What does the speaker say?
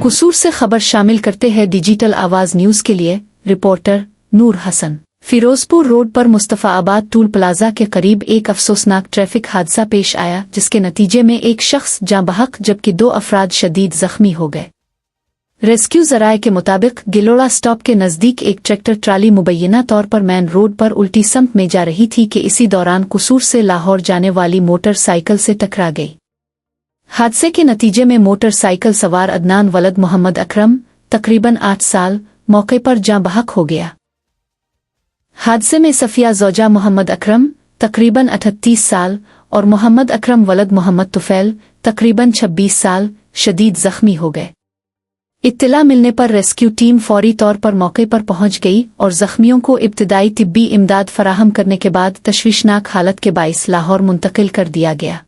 कसूर से खबर शामिल करते हैं डिजिटल आवाज न्यूज के लिए रिपोर्टर नूर हसन। फिरोजपुर रोड पर मुस्तफाबाद टूल प्लाजा के करीब एक अफसोसनाक ट्रैफिक हादसा पेश आया, जिसके नतीजे में एक शख्स जाँ बहक जबकि 2 अफराद शदीद जख्मी हो गए। रेस्क्यू जराये के मुताबिक गिलोड़ा स्टॉप के नजदीक एक ट्रैक्टर ट्राली मुबैना तौर पर मेन रोड पर उल्टी समत में जा रही थी कि इसी दौरान कसूर से लाहौर जाने वाली मोटरसाइकिल से टकरा गई। हादसे के नतीजे में मोटरसाइकिल सवार अदनान वलद मोहम्मद अकरम तकरीबन 8 साल मौके पर जाँ बहक हो गया। हादसे में सफिया ज़ौजा मोहम्मद अकरम तकरीबन 38 साल और मोहम्मद अकरम वलद मोहम्मद तुफैल तकरीबन 26 साल शदीद जख्मी हो गए। इत्तला मिलने पर रेस्क्यू टीम फौरी तौर पर मौके पर पहुंच गई और जख्मियों को इब्तदाई तिब्बी इमदाद फराहम करने के बाद तशवीशनाक हालत के बाइस लाहौर मुंतकिल कर दिया गया।